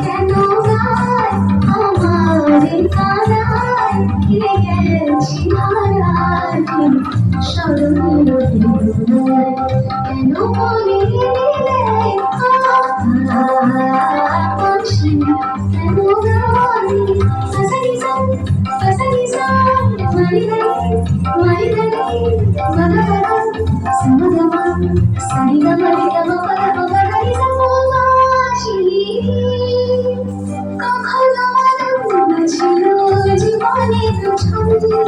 কেন গায় আমার কানায় কে গেছি হারায় স্মরণীয় হৃদয় কেন মনে দিলে আকাশি কেন গালি সসনি সন মারি রে মগা গা সমগমা সরি গা মরি গা মগা মগা রে সমমাশি কখনো আনন্দ ছিল জীবনের ছন্দে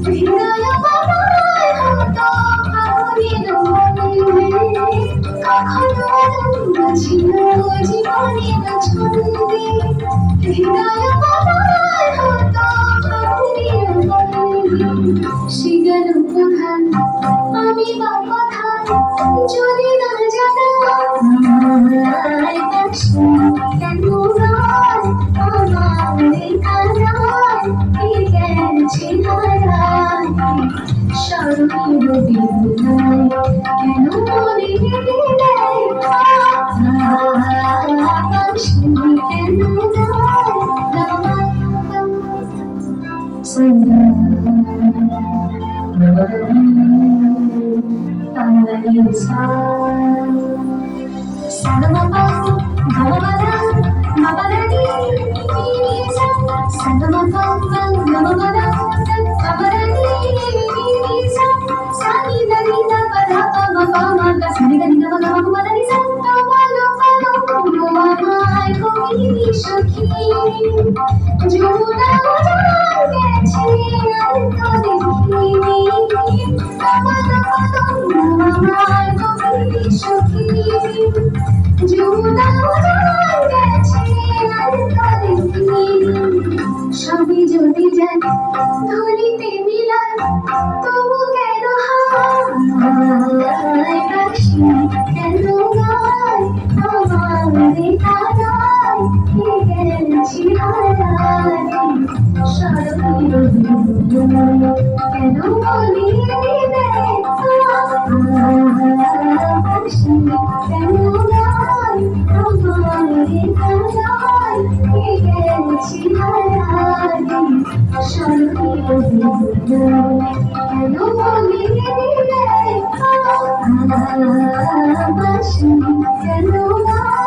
হৃদয় বাবায় হতো ফাগুনের মনে কখনো আনন্দ ছিল জীবনের ছন্দে হৃদয় বাবায় হতো ফাগুনের মনে সে গেল কোথায় আমি বা কোথায় যদি না জানাই পাখি কেন গায় আমার কানায় কে গেছে হারায় স্মরণীয় হৃদয় কেন মনে দিলে পাখি কেন যমুনা গেছে আর তো দেখিনি আমার কবি সখী যমুনা গেছে আর তো দেখিনি সবই যদি যাই ধরিতে মিলায় তবু কেন হায় পাখি কেন গায় আমার কানায় কে গেছি হারায় স্মরণীয় হৃদয় কেন বলি দিলে পাখি কেন গায় আমার কানায় কে গেছি হারায় স্মরণীয় হৃদয় কেন বলি দিলে পাখি কেন গায়